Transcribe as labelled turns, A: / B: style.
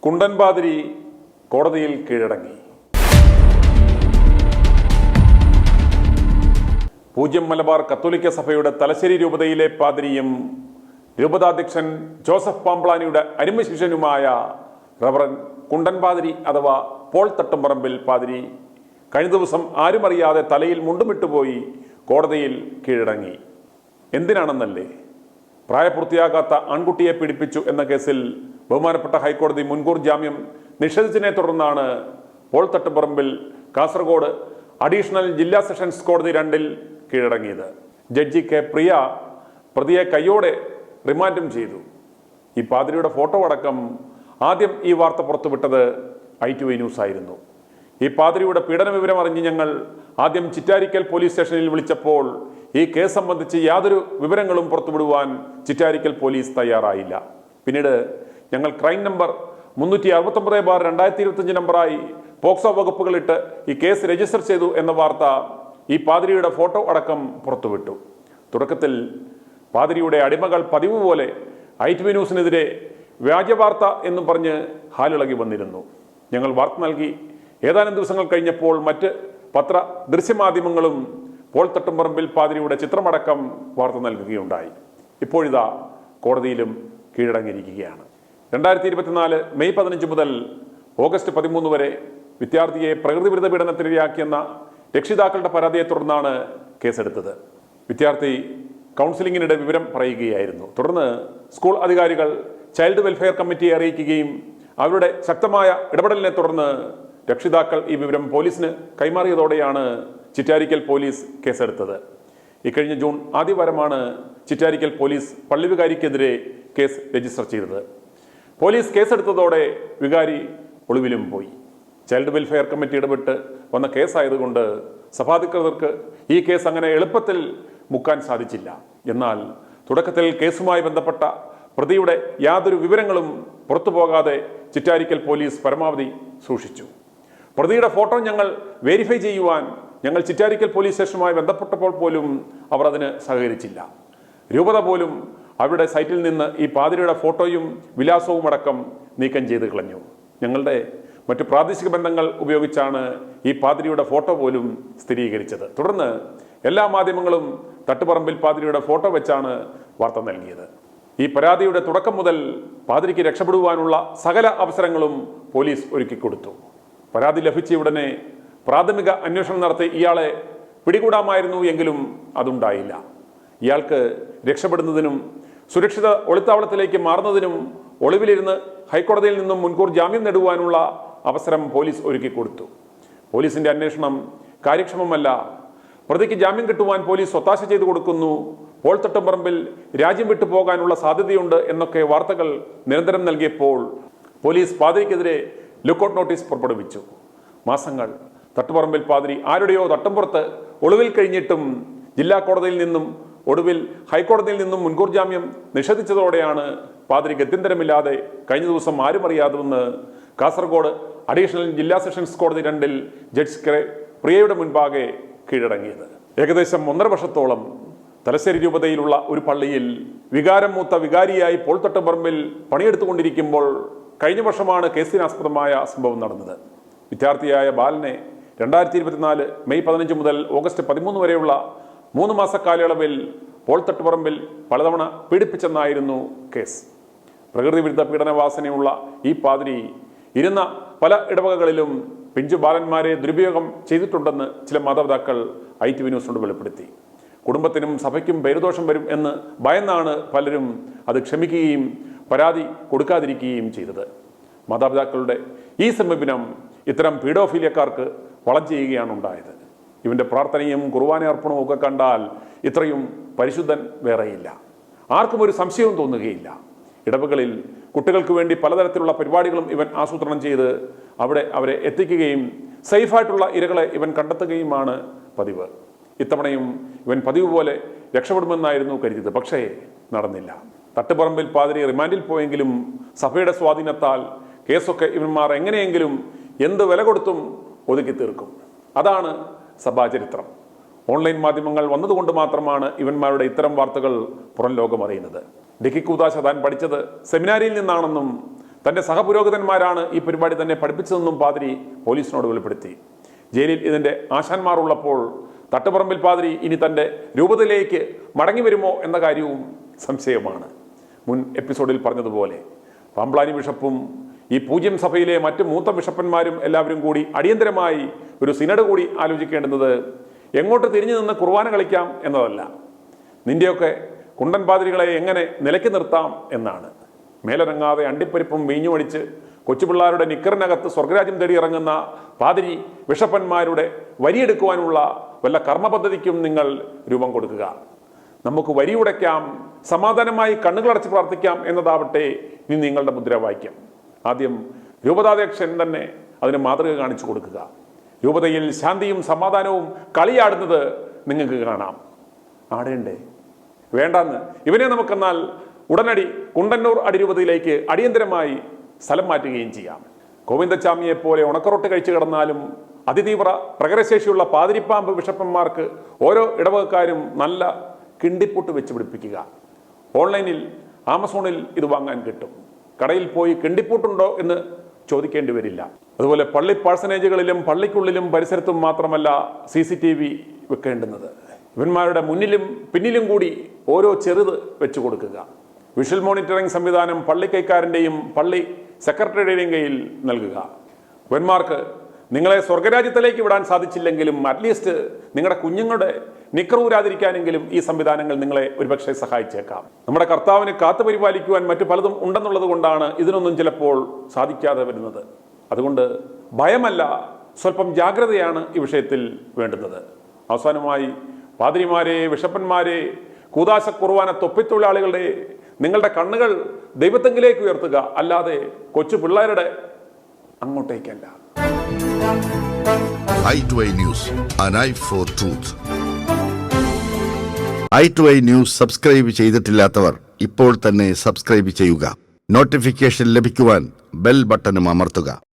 A: കുണ്ടൻ പാതിരി കോടതിയിൽ കീഴടങ്ങി. പൂജ്യം മലബാർ കത്തോലിക്ക സഭയുടെ തലശ്ശേരി രൂപതയിലെ പാതിരിയും രൂപതാധ്യക്ഷൻ ജോസഫ് പാംപ്ലാനിയുടെ അരുമശിഷ്യനുമായ റവറൻ കുണ്ടൻ പാതിരി അഥവാ പോൾ തട്ടുംപറമ്പിൽ പാതിരി കഴിഞ്ഞ ദിവസം ആരുമറിയാതെ തലയിൽ മുണ്ടുമിട്ടുപോയി കോടതിയിൽ കീഴടങ്ങി. എന്തിനാണെന്നല്ലേ? പ്രായപൂർത്തിയാകാത്ത ആൺകുട്ടിയെ പീഡിപ്പിച്ചു എന്ന കേസിൽ ബഹുമാനപ്പെട്ട ഹൈക്കോടതി മുൻകൂർ ജാമ്യം നിഷേധിച്ചതിനെ തുടർന്നാണ് പോൾ തട്ടുംപറമ്പിൽ കാസർഗോഡ് അഡീഷണൽ ജില്ലാ സെഷൻസ് കോടതി 2 കീഴടങ്ങിയത്. ജഡ്ജി കെ പ്രിയ പ്രതിയെ കയ്യോടെ റിമാൻഡും ചെയ്തു. ഈ പാതിരിയുടെ ഫോട്ടോ അടക്കം ആദ്യം ഈ വാർത്ത പുറത്തുവിട്ടത് i2i ന്യൂസ് ആയിരുന്നു. ഈ പാതിരിയുടെ പീഡന വിവരം അറിഞ്ഞ് ഞങ്ങൾ ആദ്യം ചിറ്റാരിക്കൽ പോലീസ് സ്റ്റേഷനിൽ വിളിച്ചപ്പോൾ ഈ കേസ് സംബന്ധിച്ച് യാതൊരു വിവരങ്ങളും പുറത്തുവിടുവാൻ ചിറ്റാരിക്കൽ പോലീസ് തയ്യാറായില്ല. പിന്നീട് ഞങ്ങൾ ക്രൈം നമ്പർ 369/2025 നമ്പറായി പോക്സോ വകുപ്പുകളിട്ട് ഈ കേസ് രജിസ്റ്റർ ചെയ്തു എന്ന വാർത്ത ഈ പാതിരിയുടെ ഫോട്ടോ അടക്കം പുറത്തുവിട്ടു. തുടക്കത്തിൽ പാതിരിയുടെ അടിമകൾ പതിവ് പോലെ i2i ന്യൂസിനെതിരെ വ്യാജവാർത്ത എന്നും പറഞ്ഞ് ഹാലിളകി വന്നിരുന്നു. ഞങ്ങൾ വാർത്ത നൽകി. ഏതാനും ദിവസങ്ങൾ കഴിഞ്ഞപ്പോൾ മറ്റ് പത്ര ദൃശ്യമാധ്യമങ്ങളും പോൾ തട്ടുംപറമ്പിൽ പാതിരിയുടെ ചിത്രമടക്കം വാർത്ത നൽകുകയുണ്ടായി. ഇപ്പോഴിതാ കോടതിയിലും കീഴടങ്ങിയിരിക്കുകയാണ്. 2024 മെയ് 15 മുതൽ ഓഗസ്റ്റ് 13 വരെ വിദ്യാർത്ഥിയെ പ്രകൃതിവിരുദ്ധ പീഡനത്തിനിരയാക്കിയെന്ന രക്ഷിതാക്കളുടെ പരാതിയെ തുടർന്നാണ് കേസെടുത്തത്. വിദ്യാർത്ഥി കൗൺസിലിങ്ങിനിടെ വിവരം പറയുകയായിരുന്നു. തുടർന്ന് സ്കൂൾ അധികാരികൾ ചൈൽഡ് വെൽഫെയർ കമ്മിറ്റിയെ അറിയിക്കുകയും അവരുടെ ശക്തമായ ഇടപെടലിനെ തുടർന്ന് രക്ഷിതാക്കൾ ഈ വിവരം പോലീസിന് കൈമാറിയതോടെയാണ് ചിറ്റാരിക്കൽ പോലീസ് കേസെടുത്തത്. ഇക്കഴിഞ്ഞ ജൂൺ ആദ്യവാരമാണ് ചിറ്റാരിക്കൽ പോലീസ് പള്ളി വികാരിക്കെതിരെ കേസ് രജിസ്റ്റർ ചെയ്തത്. പോലീസ് കേസെടുത്തതോടെ വികാരി ഒളിവിലും പോയി. ചൈൽഡ് വെൽഫെയർ കമ്മിറ്റി ഇടപെട്ട് വന്ന കേസായതുകൊണ്ട് സഭാധികൃതർക്ക് ഈ കേസ് അങ്ങനെ എളുപ്പത്തിൽ മുക്കാൻ സാധിച്ചില്ല. എന്നാൽ തുടക്കത്തിൽ കേസുമായി ബന്ധപ്പെട്ട പ്രതിയുടെ യാതൊരു വിവരങ്ങളും പുറത്തു പോകാതെ ചിറ്റാരിക്കൽ പോലീസ് പരമാവധി സൂക്ഷിച്ചു. പ്രതിയുടെ ഫോട്ടോ ഞങ്ങൾ വെരിഫൈ ചെയ്യുവാൻ ഞങ്ങൾ ചിറ്റാരിക്കൽ പോലീസ് സ്റ്റേഷനുമായി ബന്ധപ്പെട്ടപ്പോൾ പോലും അവർ അതിന് സഹകരിച്ചില്ല. രൂപത പോലും അവരുടെ സൈറ്റിൽ നിന്ന് ഈ പാതിരിയുടെ ഫോട്ടോയും വിലാസവും അടക്കം നീക്കം ചെയ്ത് കളഞ്ഞു. ഞങ്ങളുടെ മറ്റു പ്രാദേശിക ബന്ധങ്ങൾ ഉപയോഗിച്ചാണ് ഈ പാതിരിയുടെ ഫോട്ടോ പോലും സ്ഥിരീകരിച്ചത്. തുടർന്ന് എല്ലാ മാധ്യമങ്ങളും തട്ടുപറമ്പിൽ പാതിരിയുടെ ഫോട്ടോ വെച്ചാണ് വാർത്ത നൽകിയത്. ഈ പരാതിയുടെ തുടക്കം മുതൽ പാതിരിക്ക് രക്ഷപ്പെടുവാനുള്ള സകല അവസരങ്ങളും പോലീസ് ഒരുക്കിക്കൊടുത്തു. പരാതി ലഭിച്ച ഉടനെ പ്രാഥമിക അന്വേഷണം നടത്തി ഇയാളെ പിടികൂടാമായിരുന്നു. എങ്കിലും അതുണ്ടായില്ല. ഇയാൾക്ക് രക്ഷപ്പെടുന്നതിനും സുരക്ഷിത ഒളിത്താവളത്തിലേക്ക് മാറുന്നതിനും ഒളിവിലിരുന്ന് ഹൈക്കോടതിയിൽ നിന്നും മുൻകൂർ ജാമ്യം നേടുവാനുള്ള അവസരം പോലീസ് ഒരുക്കിക്കൊടുത്തു. പോലീസിന്റെ അന്വേഷണം കാര്യക്ഷമമല്ല. പ്രതിക്ക് ജാമ്യം കിട്ടുവാൻ പോലീസ് ഒത്താശ ചെയ്തു കൊടുക്കുന്നു. പോൾ തട്ടുംപറമ്പിൽ രാജ്യം വിട്ടു പോകാനുള്ള സാധ്യതയുണ്ട് എന്നൊക്കെ വാർത്തകൾ നിരന്തരം നൽകിയപ്പോൾ പോലീസ് പാതിരിക്കെതിരെ ലുക്കൌട്ട് നോട്ടീസ് പുറപ്പെടുവിച്ചു. മാസങ്ങൾ തട്ടുപറമ്പിൽ പാതിരി ആരുടെയോ തട്ടുംപുറത്ത് ഒളിവിൽ കഴിഞ്ഞിട്ടും ജില്ലാ കോടതിയിൽ നിന്നും ഒടുവിൽ ഹൈക്കോടതിയിൽ നിന്നും മുൻകൂർ ജാമ്യം നിഷേധിച്ചതോടെയാണ് പാതിരി ഗത്യന്തരമില്ലാതെ കഴിഞ്ഞ ദിവസം ആരുമറിയാതെ വന്ന് കാസർഗോഡ് അഡീഷണൽ ജില്ലാ സെഷൻസ് കോടതി 2 ജഡ്ജി കെ പ്രിയയുടെ മുൻപാകെ കീഴടങ്ങിയത്. ഏകദേശം 1.5 വർഷത്തോളം തലശ്ശേരി രൂപതയിലുള്ള ഒരു പള്ളിയിൽ വികാരം മൂത്ത വികാരിയായി പോൾ തട്ടുംപറമ്പിൽ പണിയെടുത്തുകൊണ്ടിരിക്കുമ്പോൾ കഴിഞ്ഞ വർഷമാണ് കേസിനാസ്പദമായ സംഭവം നടന്നത്. വിദ്യാർത്ഥിയായ ബാലനെ 2024 മെയ് 15 മുതൽ ഓഗസ്റ്റ് 13 വരെയുള്ള 3 മാസ കാലയളവിൽ പോൾ തട്ടുപറമ്പിൽ പലതവണ പീഡിപ്പിച്ചെന്നായിരുന്നു കേസ്. പ്രകൃതി വിരുദ്ധ പീഡനവാസനയുള്ള ഈ പാതിരി ഇരുന്ന പല ഇടവകകളിലും പിഞ്ചു ബാലന്മാരെ ദുരുപയോഗം ചെയ്തിട്ടുണ്ടെന്ന് ചില മാതാപിതാക്കൾ i2i ന്യൂസിനോട് വെളിപ്പെടുത്തി. കുടുംബത്തിനും സഭയ്ക്കും പേരുദോഷം വരും എന്ന് ഭയന്നാണ് പലരും അത് ക്ഷമിക്കുകയും പരാതി കൊടുക്കാതിരിക്കുകയും ചെയ്തത്. മാതാപിതാക്കളുടെ ഈ സമീപനം ഇത്തരം പീഡോഫീലിയക്കാർക്ക് വളം ചെയ്യുകയാണ് ഉണ്ടായത്. ഇവന്റെ പ്രാർത്ഥനയും കുർബാന അർപ്പണവും ഒക്കെ കണ്ടാൽ ഇത്രയും പരിശുദ്ധൻ വേറെയില്ല. ആർക്കും ഒരു സംശയവും തോന്നുകയില്ല. ഇടവകളിൽ കുട്ടികൾക്ക് വേണ്ടി പലതരത്തിലുള്ള പരിപാടികളും ഇവൻ ആസൂത്രണം ചെയ്ത് അവിടെ അവരെ എത്തിക്കുകയും സേഫായിട്ടുള്ള ഇരകളെ ഇവൻ കണ്ടെത്തുകയുമാണ് പതിവ്. ഇത്തവണയും ഇവൻ പതിവ് പോലെ രക്ഷപ്പെടുമെന്നായിരുന്നു കരുതിയത്. പക്ഷേ നടന്നില്ല. തട്ടുപറമ്പിൽ പാതിരി റിമാൻഡിൽ പോയെങ്കിലും സഭയുടെ സ്വാധീനത്താൽ കേസൊക്കെ ഇവന്മാർ എങ്ങനെയെങ്കിലും എന്ത് വില കൊടുത്തും ഒതുക്കി തീർക്കും. അതാണ് സഭാചരിത്രം. ഓൺലൈൻ മാധ്യമങ്ങൾ വന്നതുകൊണ്ട് മാത്രമാണ് ഇവന്മാരുടെ ഇത്തരം വാർത്തകൾ പുറം ലോകം അറിയുന്നത്. ഡിക്കി കൂദാശ താൻ പഠിച്ചത് സെമിനാരിയിൽ നിന്നാണെന്നും തൻ്റെ സഹപുരോഹിതന്മാരാണ് ഈ പരിപാടി തന്നെ പഠിപ്പിച്ചതെന്നും പാതിരി പോലീസിനോട് വെളിപ്പെടുത്തി. ജയിലിൽ ഇതിൻ്റെ ആശാന്മാർ ഉള്ളപ്പോൾ തട്ടുപറമ്പിൽ പാതിരി ഇനി തൻ്റെ രൂപതയിലേക്ക് മടങ്ങി വരുമോ എന്ന കാര്യവും സംശയമാണ്. മുൻ എപ്പിസോഡിൽ പറഞ്ഞതുപോലെ പാമ്പ്ളാനി ബിഷപ്പും ഈ പൂജ്യം സഭയിലെ മറ്റ് മൂത്ത ബിഷപ്പന്മാരും എല്ലാവരും കൂടി അടിയന്തരമായി ഒരു സിനഡ് കൂടി ആലോചിക്കേണ്ടുന്നത് എങ്ങോട്ട് തിരിഞ്ഞു നിന്ന് കുർബാന കളിക്കാം എന്നതല്ല, നിന്റെയൊക്കെ കുണ്ടൻ പാതിരികളെ എങ്ങനെ നിലയ്ക്ക് നിർത്താം എന്നാണ്. മേലനങ്ങാതെ അണ്ടിപ്പരിപ്പും വീഞ്ഞും അടിച്ച് കൊച്ചുപിള്ളാരുടെ നിക്കറിനകത്ത് സ്വർഗരാജ്യം തേടി ഇറങ്ങുന്ന പാതിരി ബിഷപ്പന്മാരുടെ വരിയെടുക്കുവാനുള്ള വല്ല കർമ്മ പദ്ധതിക്കും നിങ്ങൾ രൂപം കൊടുക്കുക. നമുക്ക് വരിയുടയ്ക്കാം, സമാധാനമായി കണ്ണുകളടച്ച് പ്രാർത്ഥിക്കാം എന്നതാവട്ടെ ഇനി നിങ്ങളുടെ മുദ്രാവാക്യം. ആദ്യം രൂപതാധ്യക്ഷൻ തന്നെ അതിന് മാതൃക കാണിച്ചു കൊടുക്കുക. രൂപതയിൽ ശാന്തിയും സമാധാനവും കളിയാടുന്നത് നിങ്ങൾക്ക് കാണാം. ആടേണ്ടേ? വേണ്ടെന്ന്. ഇവനെ നമുക്കെന്നാൽ ഉടനടി കുണ്ടന്നൂർ അടിരൂപതയിലേക്ക് അടിയന്തരമായി സ്ഥലം മാറ്റുകയും ചെയ്യാം. ഗോവിന്ദച്ചാമിയെ പോലെ ഉണക്കറൊട്ട് കഴിച്ചു കിടന്നാലും അതിതീവ്ര പ്രകടശേഷിയുള്ള പാതിരിപ്പാമ്പ് ബിഷപ്പന്മാർക്ക് ഓരോ ഇടവകക്കാരും നല്ല കിണ്ടിപ്പൊട്ട് വെച്ച് പിടിപ്പിക്കുക. ഓൺലൈനിൽ ആമസോണിൽ ഇത് വാങ്ങാൻ കിട്ടും. കടയിൽ പോയി കിണ്ടിപ്പൊട്ടുണ്ടോ എന്ന് ചോദിക്കേണ്ടി വരില്ല. അതുപോലെ പള്ളി പാഴ്സനേജുകളിലും പള്ളിക്കുള്ളിലും പരിസരത്തും മാത്രമല്ല CCTV വെക്കേണ്ടുന്നത്. ഇവന്മാരുടെ മുന്നിലും പിന്നിലും കൂടി ഓരോ ചെറുത് വെച്ചു കൊടുക്കുക. വിഷ്വൽ മോണിറ്ററിംഗ് സംവിധാനം പള്ളി കൈക്കാരൻ്റെയും പള്ളി സെക്രട്ടറിയുടെയും കയ്യിൽ നൽകുക. ഇവന്മാർക്ക് നിങ്ങളെ സ്വർഗരാജ്യത്തിലേക്ക് വിടാൻ സാധിച്ചില്ലെങ്കിലും അറ്റ്ലീസ്റ്റ് നിങ്ങളുടെ കുഞ്ഞുങ്ങളുടെ നിക്കറൂരാതിരിക്കാനെങ്കിലും ഈ സംവിധാനങ്ങൾ നിങ്ങളെ ഒരുപക്ഷെ സഹായിച്ചേക്കാം. നമ്മുടെ കർത്താവിന് കാത്തു പരിപാലിക്കുവാൻ മറ്റു പലതും ഉണ്ടെന്നുള്ളത് കൊണ്ടാണ് ഇതിനൊന്നും ചിലപ്പോൾ സാധിക്കാതെ വരുന്നത്. അതുകൊണ്ട് ഭയമല്ല, സ്വല്പം ജാഗ്രതയാണ് ഈ വിഷയത്തിൽ വേണ്ടുന്നത്. അവസാനമായി പാതിരിമാരെ, ബിഷപ്പന്മാരെ, കൂദാശ കുർബാന തൊപ്പിത്തൊഴിലാളികളുടെ നിങ്ങളുടെ കണ്ണുകൾ ദൈവത്തെങ്കിലേക്ക് ഉയർത്തുക, അല്ലാതെ കൊച്ചു പിള്ളേരുടെ അങ്ങോട്ടേക്കല്ല.
B: i2i News, an eye for truth. i2i News subscribe ചെയ്തിട്ടില്ലാത്തവർ ഇപ്പോൾ തന്നെ സബ്സ്ക്രൈബ് ചെയ്യുക. നോട്ടിഫിക്കേഷൻ ലഭിക്കുവാൻ ബെൽ ബട്ടണും അമർത്തുക.